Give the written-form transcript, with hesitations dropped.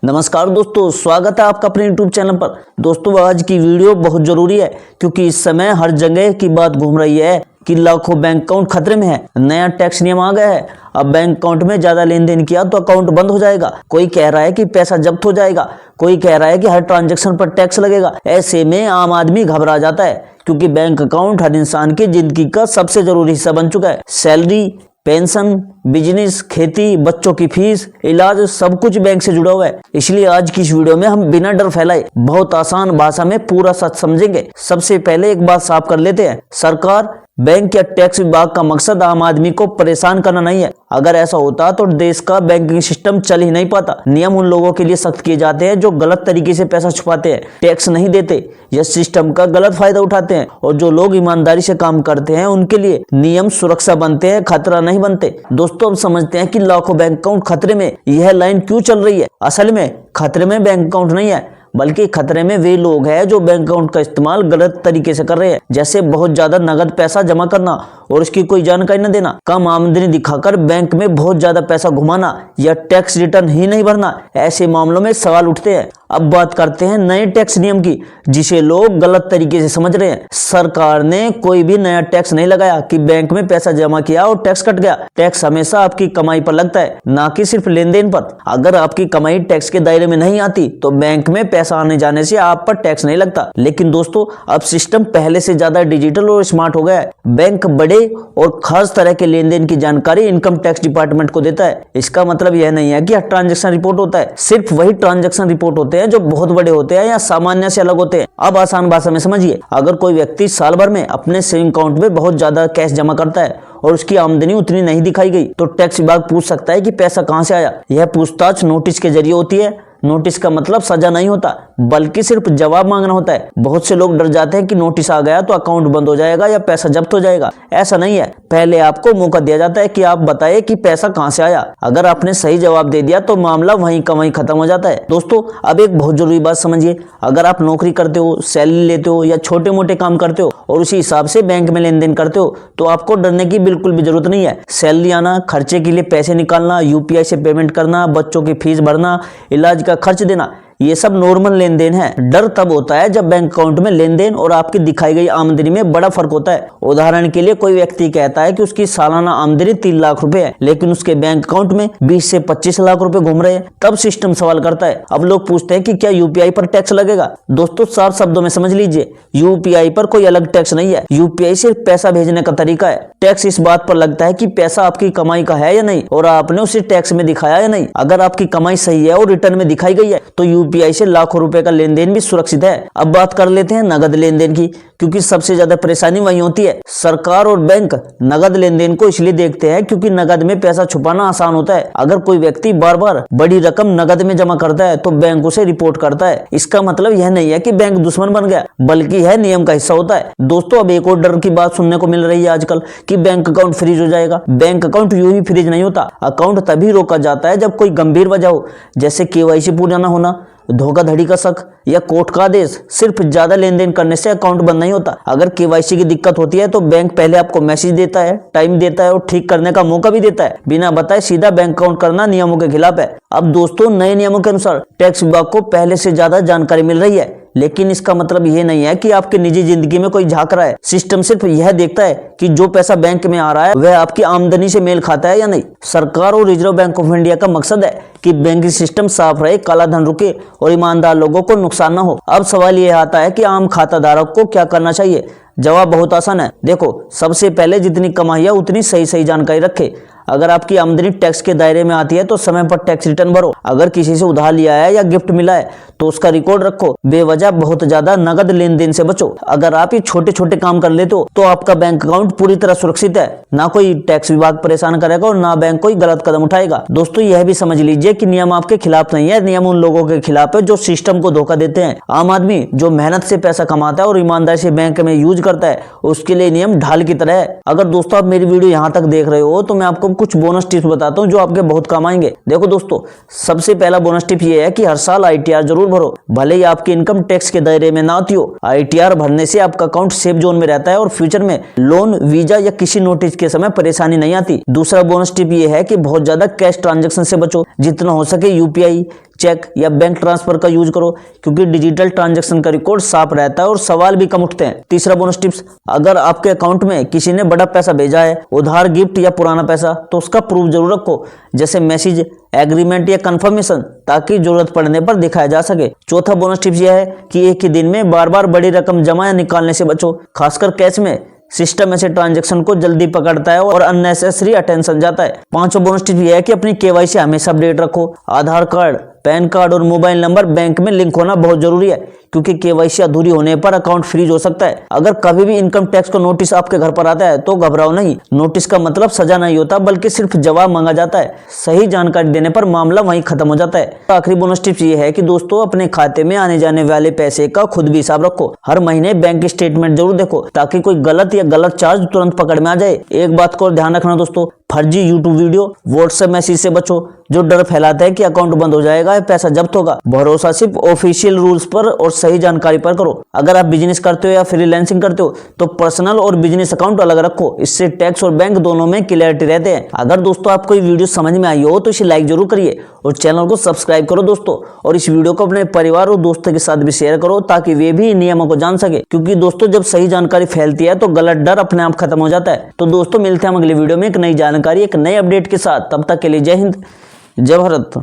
नमस्कार दोस्तों, स्वागत है आपका अपने YouTube चैनल पर। दोस्तों आज की वीडियो बहुत जरूरी है क्योंकि इस समय हर जगह की बात घूम रही है कि लाखों बैंक अकाउंट खतरे में है। नया टैक्स नियम आ गया है। अब बैंक अकाउंट में ज्यादा लेन देन किया तो अकाउंट बंद हो जाएगा। कोई कह रहा है कि पैसा जब्त हो जाएगा, कोई कह रहा है कि हर ट्रांजैक्शन पर टैक्स लगेगा। ऐसे में आम आदमी घबरा जाता है क्योंकि बैंक अकाउंट हर इंसान की जिंदगी का सबसे जरूरी हिस्सा बन चुका है। सैलरी, पेंशन, बिजनेस, खेती, बच्चों की फीस, इलाज, सब कुछ बैंक से जुड़ा हुआ है। इसलिए आज की इस वीडियो में हम बिना डर फैलाए बहुत आसान भाषा में पूरा सच समझेंगे। सबसे पहले एक बात साफ कर लेते हैं, सरकार, बैंक या टैक्स विभाग का मकसद आम आदमी को परेशान करना नहीं है। अगर ऐसा होता तो देश का बैंकिंग सिस्टम चल ही नहीं पाता। नियम उन लोगों के लिए सख्त किए जाते हैं जो गलत तरीके से पैसा छुपाते हैं, टैक्स नहीं देते या सिस्टम का गलत फायदा उठाते हैं, और जो लोग ईमानदारी से काम करते हैं उनके लिए नियम सुरक्षा बनते हैं, खतरा नहीं बनते। दोस्तों अब समझते हैं कि लाखों बैंक अकाउंट खतरे में यह लाइन क्यों चल रही है। असल में खतरे में बैंक अकाउंट नहीं है, बल्कि खतरे में वे लोग हैं जो बैंक अकाउंट का इस्तेमाल गलत तरीके से कर रहे हैं। जैसे बहुत ज्यादा नगद पैसा जमा करना और उसकी कोई जानकारी न देना, कम आमदनी दिखाकर बैंक में बहुत ज्यादा पैसा घुमाना या टैक्स रिटर्न ही नहीं भरना। ऐसे मामलों में सवाल उठते हैं। अब बात करते हैं नए टैक्स नियम की, जिसे लोग गलत तरीके से समझ रहे हैं। सरकार ने कोई भी नया टैक्स नहीं लगाया कि बैंक में पैसा जमा किया और टैक्स कट गया। टैक्स हमेशा आपकी कमाई पर लगता है, ना कि सिर्फ लेन देन पर। अगर आपकी कमाई टैक्स के दायरे में नहीं आती तो बैंक में पैसा आने जाने से आप पर टैक्स नहीं लगता। लेकिन दोस्तों अब सिस्टम पहले से ज्यादा डिजिटल और स्मार्ट हो गया है। बैंक बड़े और खास तरह के लेन देन की जानकारी इनकम टैक्स डिपार्टमेंट को देता है। इसका मतलब यह नहीं है कि हर ट्रांजैक्शन रिपोर्ट होता है, सिर्फ वही ट्रांजैक्शन रिपोर्ट होते हैं जो बहुत बड़े होते हैं या सामान्य से अलग होते हैं। अब आसान भाषा में समझिए, अगर कोई व्यक्ति साल भर में अपने सेविंग अकाउंट में बहुत ज्यादा कैश जमा करता है और उसकी आमदनी उतनी नहीं दिखाई गई तो टैक्स विभाग पूछ सकता है कि पैसा कहां से आया। यह पूछताछ नोटिस के जरिए होती है। नोटिस का मतलब सजा नहीं होता, बल्कि सिर्फ जवाब मांगना होता है। बहुत से लोग डर जाते हैं कि नोटिस आ गया तो अकाउंट बंद हो जाएगा या पैसा जब्त हो जाएगा। ऐसा नहीं है, पहले आपको मौका दिया जाता है कि आप बताएं कि पैसा कहां से आया। अगर आपने सही जवाब दे दिया तो मामला वहीं का वहीं खत्म हो जाता है। दोस्तों अब एक बहुत जरूरी बात समझिए, अगर आप नौकरी करते हो, सैलरी लेते हो या छोटे मोटे काम करते हो और उसी हिसाब से बैंक में लेन देन करते हो तो आपको डरने की बिल्कुल भी जरूरत नहीं है। सैलरी आना, खर्चे के लिए पैसे निकालना, यूपीआई से पेमेंट करना, बच्चों की फीस भरना, इलाज का खर्च देना, ये सब नॉर्मल लेन देन है। डर तब होता है जब बैंक अकाउंट में लेन देन और आपकी दिखाई गई आमदनी में बड़ा फर्क होता है। उदाहरण के लिए कोई व्यक्ति कहता है कि उसकी सालाना आमदनी 3 लाख रुपए है, लेकिन उसके बैंक अकाउंट में 20 से 25 लाख रुपए घूम रहे हैं। तब सिस्टम सवाल करता है। अब लोग पूछते हैं कि क्या यूपीआई पर टैक्स लगेगा। दोस्तों साफ शब्दों में समझ लीजिए, यूपीआई पर कोई अलग टैक्स नहीं है। यूपीआई सिर्फ पैसा भेजने का तरीका है। टैक्स इस बात पर लगता है कि पैसा आपकी कमाई का है या नहीं और आपने उसे टैक्स में दिखाया या नहीं। अगर आपकी कमाई सही है और रिटर्न में दिखाई गई है तो यूपीआई से लाखों रुपए का लेन देन भी सुरक्षित है। अब बात कर लेते हैं नगद लेन देन की, क्योंकि सबसे ज्यादा परेशानी वही होती है। सरकार और बैंक नगद लेन देन को इसलिए देखते हैं क्योंकि नगद में पैसा छुपाना आसान होता है। अगर कोई व्यक्ति बार बार बड़ी रकम नगद में जमा करता है तो बैंक उसे रिपोर्ट करता है। इसका मतलब यह नहीं है कि बैंक दुश्मन बन गया, बल्कि यह नियम का हिस्सा होता है। दोस्तों अब एक और डर की बात सुनने को मिल रही है आजकल कि बैंक अकाउंट फ्रीज हो जाएगा। बैंक अकाउंट यूं ही फ्रीज नहीं होता। अकाउंट तभी रोका जाता है जब कोई गंभीर वजह हो, जैसे केवाईसी पूरा न होना, धोखाधड़ी का शक या कोर्ट का आदेश। सिर्फ ज्यादा लेन देन करने से अकाउंट बंद नहीं होता। अगर केवाईसी की दिक्कत होती है तो बैंक पहले आपको मैसेज देता है, टाइम देता है और ठीक करने का मौका भी देता है। बिना बताए सीधा बैंक अकाउंट करना नियमों के खिलाफ है। अब दोस्तों नए नियमों के अनुसार टैक्स विभाग को पहले से ज्यादा जानकारी मिल रही है, लेकिन इसका मतलब यह नहीं है कि आपकी निजी जिंदगी में कोई झांक रहा है। सिस्टम सिर्फ यह देखता है कि जो पैसा बैंक में आ रहा है वह आपकी आमदनी से मेल खाता है या नहीं। सरकार और रिजर्व बैंक ऑफ इंडिया का मकसद है कि बैंकिंग सिस्टम साफ रहे, काला धन रुके और ईमानदार लोगों को नुकसान न हो। अब सवाल यह आता है कि आम खाता धारक को क्या करना चाहिए। जवाब बहुत आसान है। देखो, सबसे पहले जितनी कमाई है उतनी सही जानकारी रखे। अगर आपकी आमदनी टैक्स के दायरे में आती है तो समय पर टैक्स रिटर्न भरो। अगर किसी से उधार लिया है या गिफ्ट मिला है तो उसका रिकॉर्ड रखो। बेवजह बहुत ज्यादा नगद लेन देन से बचो। अगर आप ये छोटे छोटे काम कर लेते हो तो आपका बैंक अकाउंट पूरी तरह सुरक्षित है। ना कोई टैक्स विभाग परेशान करेगा और ना बैंक कोई गलत कदम उठाएगा। दोस्तों यह भी समझ लीजिए कि नियम आपके खिलाफ नहीं है, नियम उन लोगों के खिलाफ है जो सिस्टम को धोखा देते हैं। आम आदमी जो मेहनत से पैसा कमाता है और ईमानदारी से बैंक में यूज करता है उसके लिए नियम ढाल की तरह है। अगर दोस्तों आप मेरी वीडियो यहाँ तक देख रहे हो तो मैं आपको कुछ बोनस टिप्स बताता हूँ जो आपके बहुत काम आएंगे। देखो दोस्तों, सबसे पहला बोनस टिप ये है कि हर साल आईटीआर जरूर भरो, भले ही आपकी इनकम टैक्स के दायरे में ना आती हो। आईटीआर भरने से आपका अकाउंट सेफ जोन में रहता है और फ्यूचर में लोन, वीजा या किसी नोटिस के समय परेशानी नहीं आती। दूसरा बोनस टिप ये है कि बहुत ज्यादा कैश ट्रांजैक्शन से बचो। जितना हो सके यूपीआई, चेक या बैंक ट्रांसफर का यूज करो, क्योंकि डिजिटल ट्रांजैक्शन का रिकॉर्ड साफ रहता है और सवाल भी कम उठते हैं। तीसरा बोनस टिप्स, अगर आपके अकाउंट में किसी ने बड़ा पैसा भेजा है, उधार, गिफ्ट या पुराना पैसा, तो उसका प्रूफ जरूर रखो, जैसे मैसेज, एग्रीमेंट या कंफर्मेशन, ताकि जरूरत पड़ने पर दिखाया जा सके। चौथा बोनस टिप्स यह है कि एक ही दिन में बार बार बड़ी रकम जमा या निकालने से बचो, खासकर कैश में। सिस्टम ऐसे ट्रांजैक्शन को जल्दी पकड़ता है और अननेसेसरी अटेंशन जाता है। पांचवा बोनस टिप यह है कि अपनी केवाईसी हमेशा अपडेट रखो। आधार कार्ड, पैन कार्ड और मोबाइल नंबर बैंक में लिंक होना बहुत जरूरी है, क्योंकि केवाईसी अधूरी होने पर अकाउंट फ्रीज हो सकता है। अगर कभी भी इनकम टैक्स का नोटिस आपके घर पर आता है तो घबराओ नहीं, नोटिस का मतलब सजा नहीं होता, बल्कि सिर्फ जवाब मांगा जाता है। सही जानकारी देने पर मामला वहीं खत्म हो जाता है। आखिरी बोनस टिप्स ये है कि दोस्तों, अपने खाते में आने जाने वाले पैसे का खुद भी हिसाब रखो। हर महीने बैंक स्टेटमेंट जरूर देखो, ताकि कोई गलत या गलत चार्ज तुरंत पकड़ में आ जाए। एक बात को ध्यान रखना दोस्तों, फर्जी यूट्यूब वीडियो, व्हाट्सएप मैसेज से बचो, जो डर फैलाता है कि अकाउंट बंद हो जाएगा, पैसा जब्त होगा। भरोसा सिर्फ ऑफिशियल रूल्स पर और सही जानकारी पर करो। अगर आप बिजनेस करते हो या फ्रीलांसिंग करते हो तो पर्सनल और बिजनेस अकाउंट अलग रखो, इससे टैक्स और बैंक दोनों में क्लियरिटी रहते हैं। अगर दोस्तों आपको ये वीडियो समझ में आई हो तो इसे लाइक जरूर करिए और चैनल को सब्सक्राइब करो दोस्तों, और इस वीडियो को अपने परिवार और दोस्तों के साथ भी शेयर करो, ताकि वे भी नियमों को जान सके, क्योंकि दोस्तों जब सही जानकारी फैलती है तो गलत डर अपने आप खत्म हो जाता है। तो दोस्तों, मिलते हैं हम अगली वीडियो में एक नई जानकारी, एक नए अपडेट के साथ। तब तक के लिए जय हिंद, जय भारत।